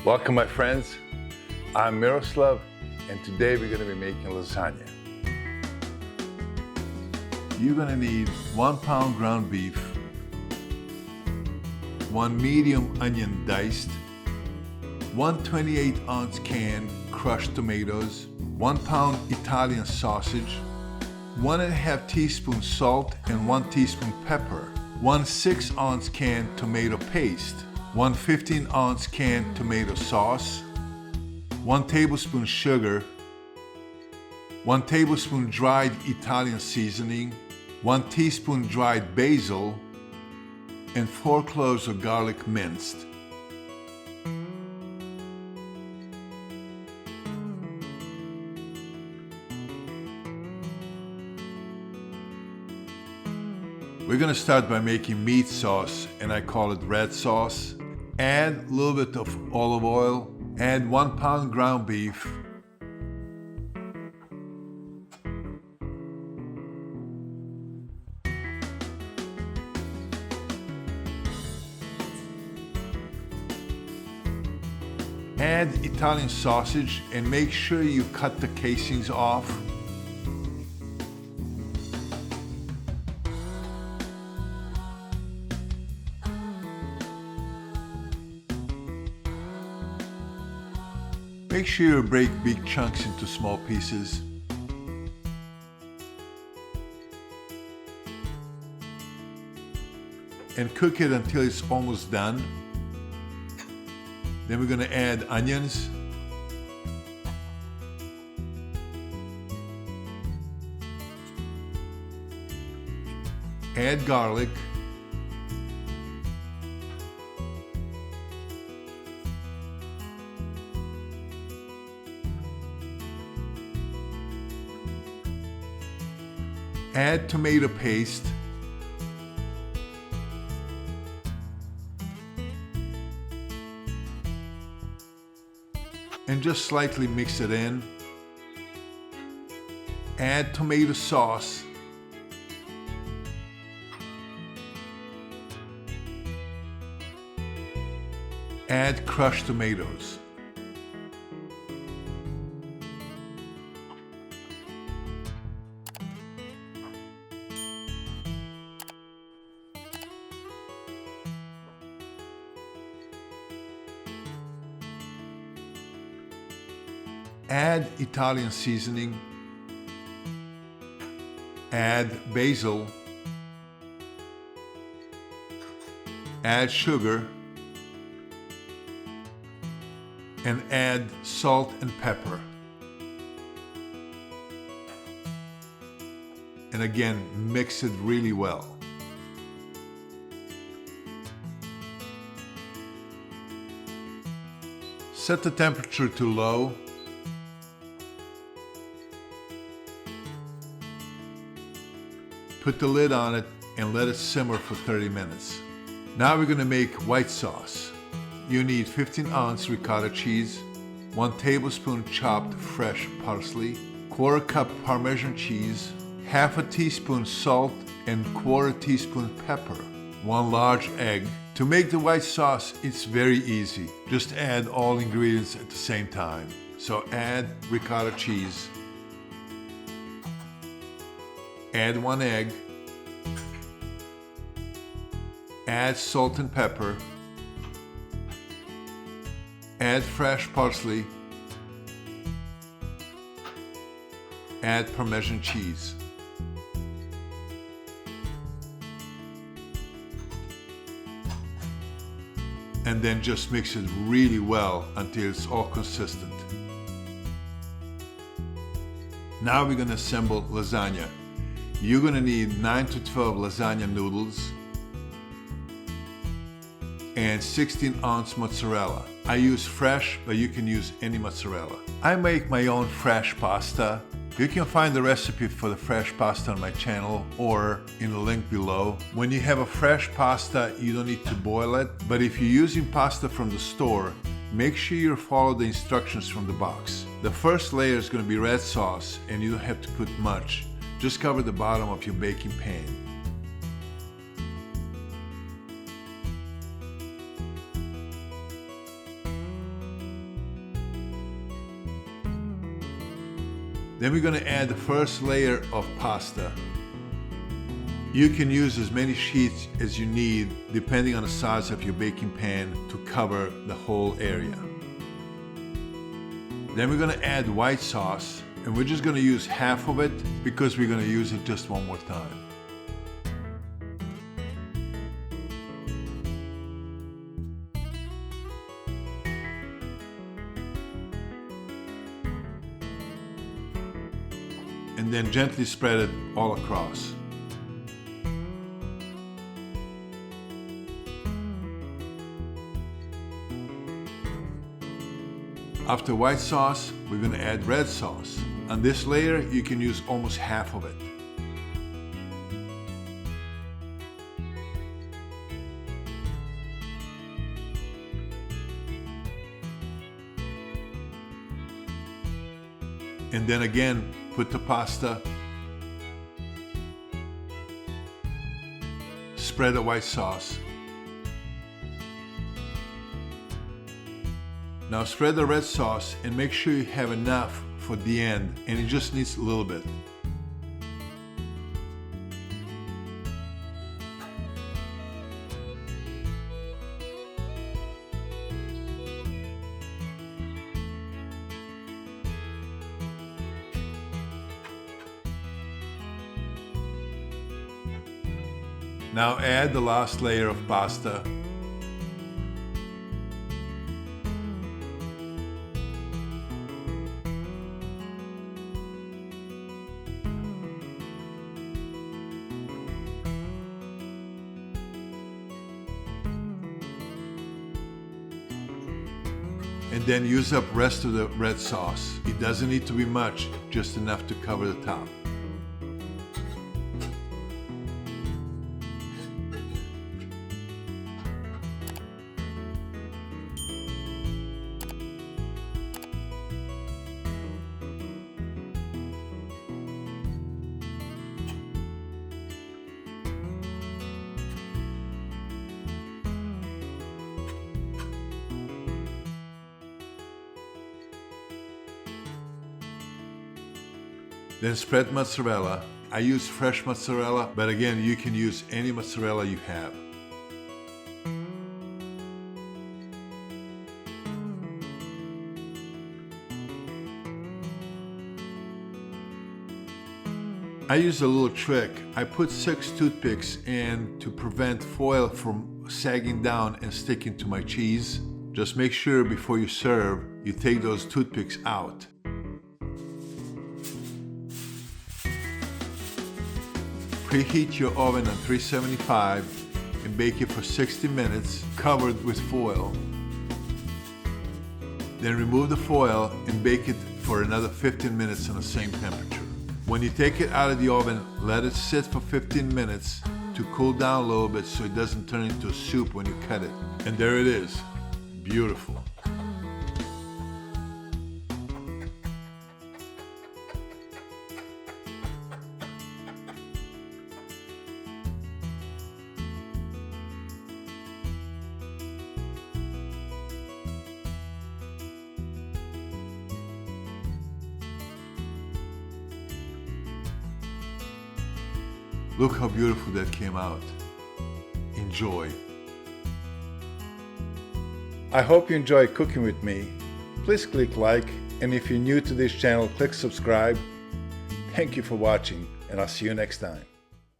Welcome, my friends. I'm Miroslav, and today we're going to be making lasagna. You're going to need 1 pound ground beef, 1 medium onion diced, 1 28-ounce can crushed tomatoes, 1 pound Italian sausage, 1.5 teaspoon salt and 1 teaspoon pepper, 1 6-ounce can tomato paste, 1 15-ounce can tomato sauce, 1 tablespoon sugar, 1 tablespoon dried Italian seasoning, 1 teaspoon dried basil, and 4 cloves of garlic minced. We're going to start by making meat sauce, and I call it red sauce. Add a little bit of olive oil, add 1 pound ground beef, add Italian sausage and make sure you cut the casings off. Make sure you break big chunks into small pieces. And cook it until it's almost done. Then we're going to add onions. Add garlic. Add tomato paste. And just slightly mix it in. Add tomato sauce. Add crushed tomatoes. Add Italian seasoning, add basil, add sugar, and add salt and pepper. And again, mix it really well. Set the temperature to low. Put the lid on it and let it simmer for 30 minutes. Now we're going to make white sauce. You need 15-ounce ricotta cheese, 1 tablespoon chopped fresh parsley, 1/4 cup parmesan cheese, 1/2 teaspoon salt and 1/4 teaspoon pepper, 1 large egg. To make the white sauce, it's very easy. Just add all ingredients at the same time. So add ricotta cheese. Add 1 egg, add salt and pepper, add fresh parsley, add Parmesan cheese. And then just mix it really well until it's all consistent. Now we're going to assemble lasagna. You're going to need 9 to 12 lasagna noodles and 16-ounce mozzarella. I use fresh, but you can use any mozzarella. I make my own fresh pasta. You can find the recipe for the fresh pasta on my channel or in the link below. When you have a fresh pasta, you don't need to boil it, but if you're using pasta from the store, make sure you follow the instructions from the box. The first layer is going to be red sauce, and you don't have to put much. Just cover the bottom of your baking pan. Then we're going to add the first layer of pasta. You can use as many sheets as you need depending on the size of your baking pan to cover the whole area. Then we're going to add white sauce, and we're just going to use half of it because we're going to use it just one more time. And then gently spread it all across. After white sauce, we're going to add red sauce. On this layer, you can use almost half of it. And then again, put the pasta, spread the white sauce. Now spread the red sauce and make sure you have enough for the end, and it just needs a little bit. Now add the last layer of pasta. And then use up rest of the red sauce. It doesn't need to be much, just enough to cover the top. Then spread mozzarella. I use fresh mozzarella, but again, you can use any mozzarella you have. I use a little trick. I put 6 toothpicks in to prevent foil from sagging down and sticking to my cheese. Just make sure before you serve, you take those toothpicks out. Preheat your oven on 375 and bake it for 60 minutes, covered with foil. Then remove the foil and bake it for another 15 minutes on the same temperature. When you take it out of the oven, let it sit for 15 minutes to cool down a little bit so it doesn't turn into a soup when you cut it. And there it is. Beautiful. Look how beautiful that came out. Enjoy. I hope you enjoy cooking with me. Please click like, and if you're new to this channel, click subscribe. Thank you for watching, and I'll see you next time.